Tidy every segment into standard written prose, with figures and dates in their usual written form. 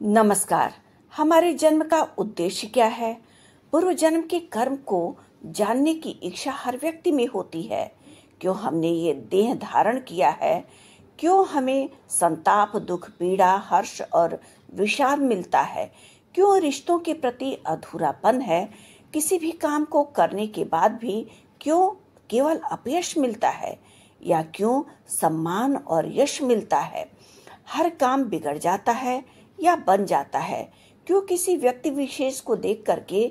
नमस्कार। हमारे जन्म का उद्देश्य क्या है? पूर्व जन्म के कर्म को जानने की इच्छा हर व्यक्ति में होती है। क्यों हमने ये देह धारण किया है? क्यों हमें संताप, दुख, पीड़ा, हर्ष और विषाद मिलता है? क्यों रिश्तों के प्रति अधूरापन है? किसी भी काम को करने के बाद भी क्यों केवल अपयश मिलता है? या क्यों सम्मान और यश मिलता है? हर काम बिगड़ जाता है या बन जाता है? क्यों किसी व्यक्ति विशेष को देख करके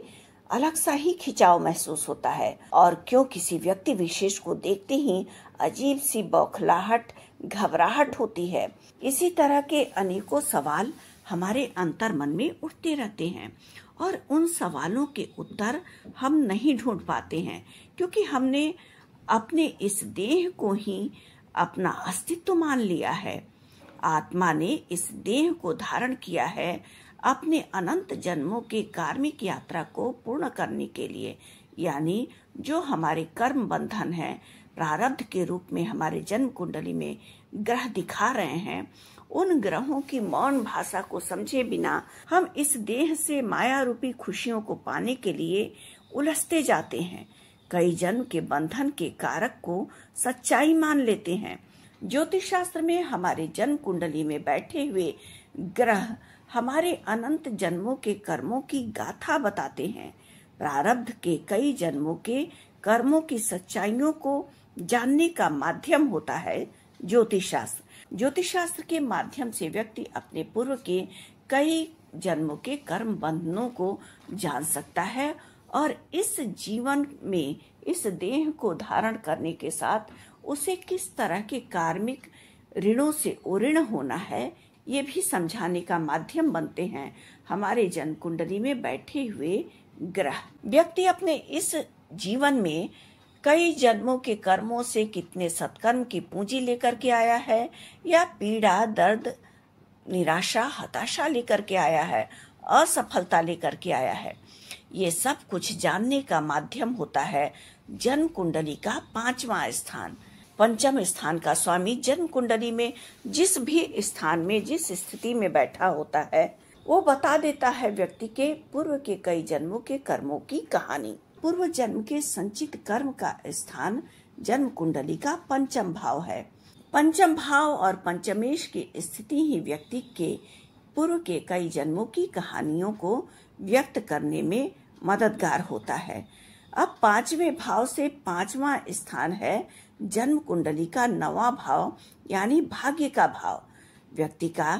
अलग सा ही खिंचाव महसूस होता है? और क्यों किसी व्यक्ति विशेष को देखते ही अजीब सी बौखलाहट, घबराहट होती है? इसी तरह के अनेकों सवाल हमारे अंतर्मन में उठते रहते हैं और उन सवालों के उत्तर हम नहीं ढूंढ पाते हैं, क्योंकि हमने अपने इस देह को ही अपना अस्तित्व मान लिया है। आत्मा ने इस देह को धारण किया है अपने अनंत जन्मों के कार्मिक यात्रा को पूर्ण करने के लिए, यानी जो हमारे कर्म बंधन है, प्रारब्ध के रूप में हमारे जन्म कुंडली में ग्रह दिखा रहे हैं, उन ग्रहों की मौन भाषा को समझे बिना हम इस देह से माया रूपी खुशियों को पाने के लिए उलझते जाते हैं। कई जन्म के बंधन के कारक को सच्चाई मान लेते हैं। ज्योतिष शास्त्र में हमारे जन्म कुंडली में बैठे हुए ग्रह हमारे अनंत जन्मों के कर्मों की गाथा बताते हैं। प्रारब्ध के कई जन्मों के कर्मों की सच्चाइयों को जानने का माध्यम होता है ज्योतिष शास्त्र। ज्योतिष शास्त्र के माध्यम से व्यक्ति अपने पूर्व के कई जन्मों के कर्म बंधनों को जान सकता है और इस जीवन में इस देह को धारण करने के साथ उसे किस तरह के कार्मिक ऋणों से उऋण होना है, ये भी समझाने का माध्यम बनते हैं हमारे जन्म कुंडली में बैठे हुए ग्रह। व्यक्ति अपने इस जीवन में कई जन्मों के कर्मों से कितने सत्कर्म की पूंजी लेकर के आया है, या पीड़ा, दर्द, निराशा, हताशा लेकर के आया है, असफलता लेकर के आया है, ये सब कुछ जानने का माध्यम होता है जन्म कुंडली का 5वां स्थान। पंचम स्थान का स्वामी जन्म कुंडली में जिस भी स्थान में, जिस स्थिति में बैठा होता है, वो बता देता है व्यक्ति के पूर्व के कई जन्मों के कर्मों की कहानी। पूर्व जन्म के संचित कर्म का स्थान जन्म कुंडली का पंचम भाव है। पंचम भाव और पंचमेश की स्थिति ही व्यक्ति के पूर्व के कई जन्मों की कहानियों को व्यक्त करने में मददगार होता है। अब 5वें भाव से 5वां स्थान है जन्म कुंडली का 9वां भाव, यानी भाग्य का भाव। व्यक्ति का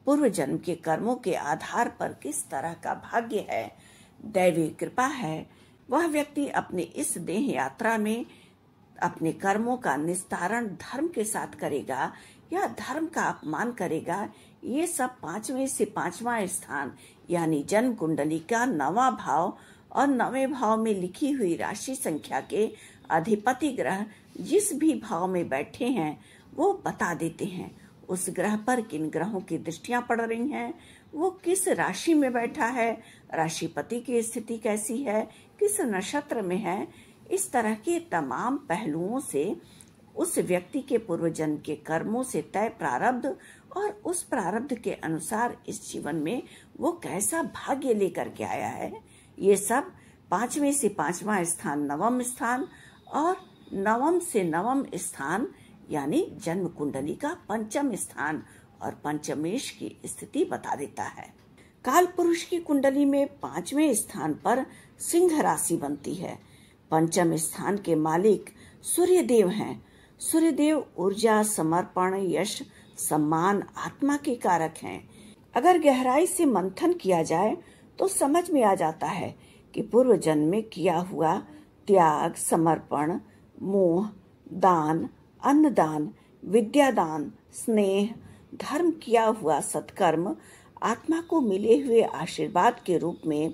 पूर्व जन्म के कर्मों के आधार पर किस तरह का भाग्य है, दैवी कृपा है, वह व्यक्ति अपने इस देह यात्रा में अपने कर्मों का निस्तारण धर्म के साथ करेगा या धर्म का अपमान करेगा, ये सब 5वें से 5वां स्थान यानी जन्म कुंडली का 9वां भाव और 9वें भाव में लिखी हुई राशि संख्या के अधिपति ग्रह जिस भी भाव में बैठे हैं वो बता देते हैं। उस ग्रह पर किन ग्रहों की दृष्टियां पड़ रही हैं, वो किस राशि में बैठा है, राशिपति की स्थिति कैसी है, किस नक्षत्र में है, इस तरह के तमाम पहलुओं से उस व्यक्ति के पूर्व जन्म के कर्मों से तय प्रारब्ध और उस प्रारब्ध के अनुसार इस जीवन में वो कैसा भाग्य लेकर के आया है, ये सब 5वें से 5वां स्थान 9वां स्थान और 9वां से 9वां स्थान यानी जन्म कुंडली का पंचम स्थान और पंचमेश की स्थिति बता देता है। काल पुरुष की कुंडली में 5वें स्थान पर सिंह राशि बनती है। पंचम स्थान के मालिक सूर्य देव हैं। सूर्य देव ऊर्जा, समर्पण, यश, सम्मान, आत्मा के कारक हैं। अगर गहराई से मंथन किया जाए तो समझ में आ जाता है कि पूर्व जन्म में किया हुआ त्याग, समर्पण, मोह, दान, अन्नदान, विद्यादान, स्नेह, धर्म किया हुआ सत्कर्म आत्मा को मिले हुए आशीर्वाद के रूप में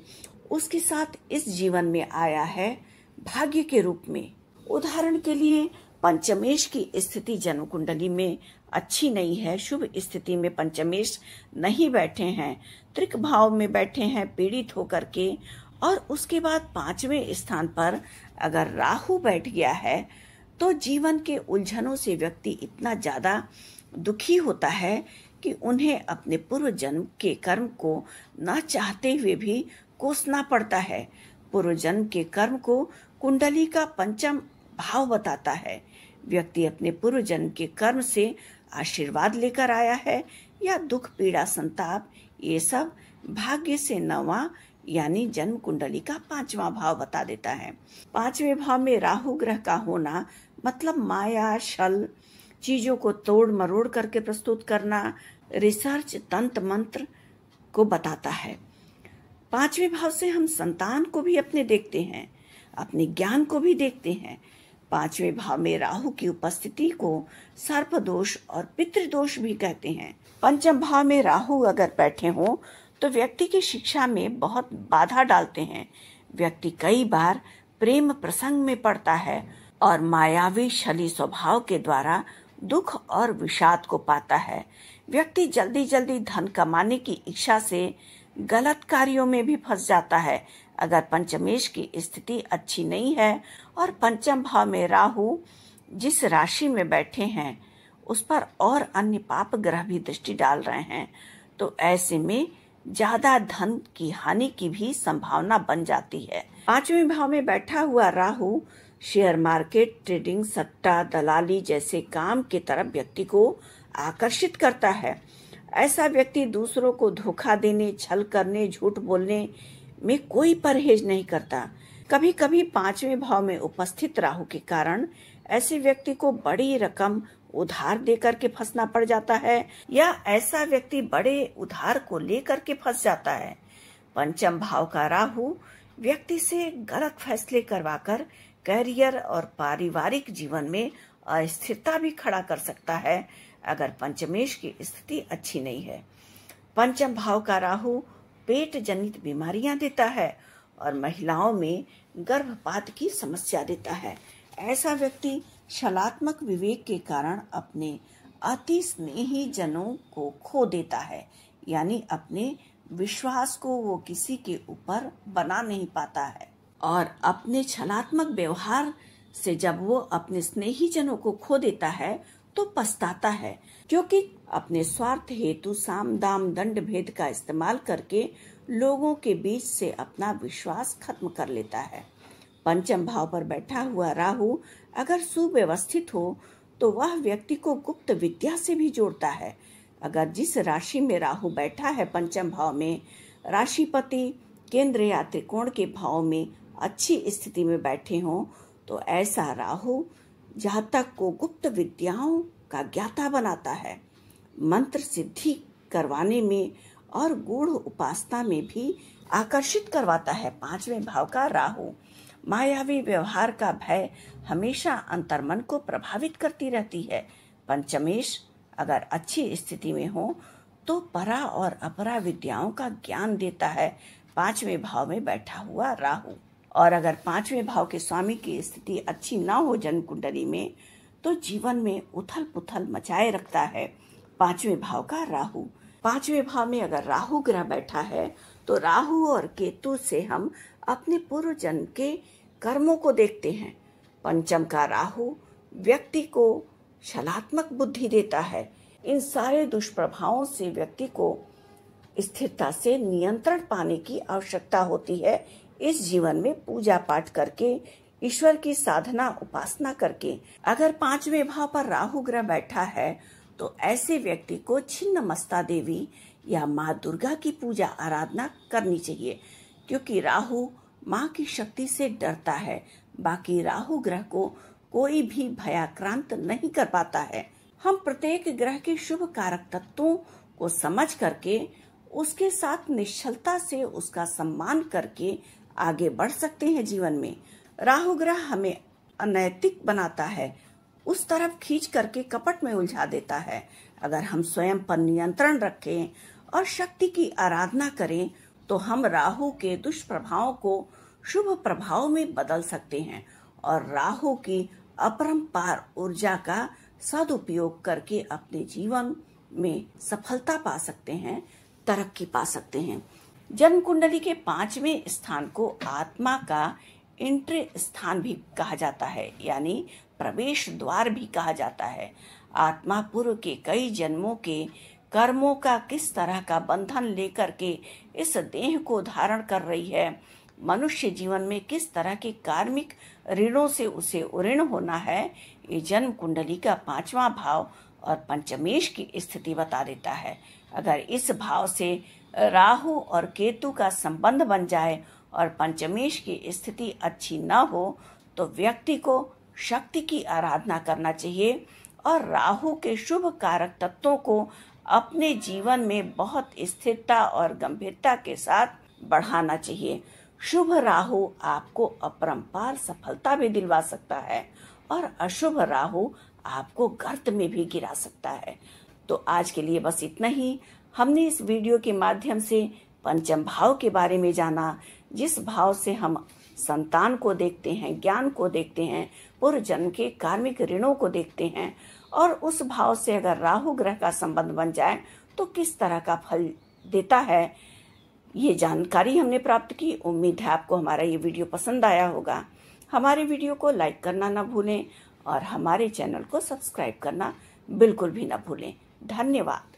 उसके साथ इस जीवन में आया है भाग्य के रूप में। उदाहरण के लिए पंचमेश की स्थिति जन्म कुंडली में अच्छी नहीं है, शुभ स्थिति में पंचमेश नहीं बैठे हैं, त्रिक भाव में बैठे हैं पीड़ित होकर के, और उसके बाद 5वें स्थान पर अगर राहु बैठ गया है तो जीवन के उलझनों से व्यक्ति इतना ज्यादा दुखी होता है क्योंकि उन्हें अपने पूर्व जन्म के कर्म को न चाहते हुए भी कोसना पड़ता है। पूर्व जन्म के कर्म को कुंडली का पंचम भाव बताता है। व्यक्ति अपने पूर्व जन्म के कर्म से आशीर्वाद लेकर आया है या दुख, पीड़ा, संताप, ये सब भाग्य से 9वां यानी जन्म कुंडली का 5वां भाव बता देता है। 5वें भाव में राहु ग्रह का होना मतलब माया, छल, चीजों को तोड़ मरोड़ करके प्रस्तुत करना, रिसर्च, तंत्र मंत्र को बताता है। 5वें भाव से हम संतान को भी अपने देखते हैं, अपने ज्ञान को भी देखते हैं। 5वें भाव में राहु की उपस्थिति को सर्प दोष और पितृदोष भी कहते हैं। पंचम भाव में राहु अगर बैठे हों तो व्यक्ति की शिक्षा में बहुत बाधा डालते हैं। व्यक्ति कई बार प्रेम प्रसंग में पड़ता है और मायावी छली स्वभाव के द्वारा दुख और विषाद को पाता है। व्यक्ति जल्दी जल्दी धन कमाने की इच्छा से गलत कार्यों में भी फंस जाता है। अगर पंचमेश की स्थिति अच्छी नहीं है और पंचम भाव में राहु जिस राशि में बैठे हैं उस पर और अन्य पाप ग्रह भी दृष्टि डाल रहे हैं, तो ऐसे में ज्यादा धन की हानि की भी संभावना बन जाती है। 5वें भाव में बैठा हुआ राहु शेयर मार्केट, ट्रेडिंग, सट्टा, दलाली जैसे काम की तरफ व्यक्ति को आकर्षित करता है। ऐसा व्यक्ति दूसरों को धोखा देने, छल करने, झूठ बोलने में कोई परहेज नहीं करता। कभी कभी 5वें भाव में उपस्थित राहु के कारण ऐसे व्यक्ति को बड़ी रकम उधार देकर के फंसना पड़ जाता है या ऐसा व्यक्ति बड़े उधार को लेकर के फंस जाता है। पंचम भाव का राहु व्यक्ति से गलत फैसले करवाकर करियर और पारिवारिक जीवन में अस्थिरता भी खड़ा कर सकता है अगर पंचमेश की स्थिति अच्छी नहीं है। पंचम भाव का राहु पेट जनित बीमारियां देता है और महिलाओं में गर्भपात की समस्या देता है। ऐसा व्यक्ति छलात्मक विवेक के कारण अपने अति स्नेही जनों को खो देता है, यानी अपने विश्वास को वो किसी के ऊपर बना नहीं पाता है और अपने छलात्मक व्यवहार से जब वो अपने स्नेही जनों को खो देता है तो पछताता है, क्योंकि अपने स्वार्थ हेतु साम दाम दंड भेद का इस्तेमाल करके लोगों के बीच से अपना विश्वास खत्म कर लेता है। पंचम भाव पर बैठा हुआ राहु अगर सुव्यवस्थित हो तो वह व्यक्ति को गुप्त विद्या से भी जोड़ता है। अगर जिस राशि में राहु बैठा है पंचम भाव में, राशिपति केंद्र या त्रिकोण के भाव में अच्छी स्थिति में बैठे हों तो ऐसा राहु जातक को गुप्त विद्याओं का ज्ञाता बनाता है, मंत्र सिद्धि करवाने में और गूढ़ उपासना में भी आकर्षित करवाता है। 5वें भाव का राहु मायावी व्यवहार का भय हमेशा अंतर्मन को प्रभावित करती रहती है। पंचमेश अगर अच्छी स्थिति में हो तो परा और अपरा विद्याओं का ज्ञान देता है 5वें भाव में बैठा हुआ राहु। और अगर 5वें भाव के स्वामी की स्थिति अच्छी ना हो जन्म कुंडली में तो जीवन में उथल पुथल मचाए रखता है 5वें भाव का राहु। 5वें भाव में अगर राहु ग्रह बैठा है तो राहु और केतु से हम अपने पूर्व जन्म के कर्मों को देखते हैं। पंचम का राहु व्यक्ति को छलात्मक बुद्धि देता है। इन सारे दुष्प्रभावों से व्यक्ति को स्थिरता से नियंत्रण पाने की आवश्यकता होती है। इस जीवन में पूजा पाठ करके, ईश्वर की साधना उपासना करके। अगर 5वें भाव पर राहु ग्रह बैठा है तो ऐसे व्यक्ति को छिन्नमस्ता देवी या माँ दुर्गा की पूजा आराधना करनी चाहिए, क्योंकि राहु माँ की शक्ति से डरता है। बाकी राहु ग्रह को कोई भी भयाक्रांत नहीं कर पाता है। हम प्रत्येक ग्रह के शुभ कारक तत्वों को समझ करके उसके साथ निश्चलता से उसका सम्मान करके आगे बढ़ सकते हैं जीवन में। राहु ग्रह हमें अनैतिक बनाता है, उस तरफ खींच करके कपट में उलझा देता है। अगर हम स्वयं पर नियंत्रण रखें और शक्ति की आराधना करें तो हम राहु के दुष्प्रभावों को शुभ प्रभाव में बदल सकते हैं और राहु की अपरंपार ऊर्जा का सदुपयोग करके अपने जीवन में सफलता पा सकते हैं, तरक्की पा सकते हैं। जन्म कुंडली के 5वें स्थान को आत्मा का एंट्री स्थान भी कहा जाता है, यानी प्रवेश द्वार भी कहा जाता है। आत्मा पूर्व के कई जन्मों के कर्मों का किस तरह का बंधन लेकर के इस देह को धारण कर रही है, मनुष्य जीवन में किस तरह के कार्मिक ऋणों से उसे उऋण होना है, ये जन्म कुंडली का 5वां भाव और पंचमेश की स्थिति बता देता है। अगर इस भाव से राहु और केतु का संबंध बन जाए और पंचमेश की स्थिति अच्छी न हो तो व्यक्ति को शक्ति की आराधना करना चाहिए और राहु के शुभ कारक तत्वों को अपने जीवन में बहुत स्थिरता और गंभीरता के साथ बढ़ाना चाहिए। शुभ राहु आपको अपरंपार सफलता भी दिलवा सकता है और अशुभ राहु आपको गर्त में भी गिरा सकता है। तो आज के लिए बस इतना ही। हमने इस वीडियो के माध्यम से पंचम भाव के बारे में जाना, जिस भाव से हम संतान को देखते हैं, ज्ञान को देखते हैं, पूर्व जन्म के कार्मिक ऋणों को देखते हैं, और उस भाव से अगर राहु ग्रह का संबंध बन जाए तो किस तरह का फल देता है, ये जानकारी हमने प्राप्त की। उम्मीद है आपको हमारा ये वीडियो पसंद आया होगा। हमारे वीडियो को लाइक करना ना भूलें और हमारे चैनल को सब्सक्राइब करना बिल्कुल भी ना भूलें। धन्यवाद।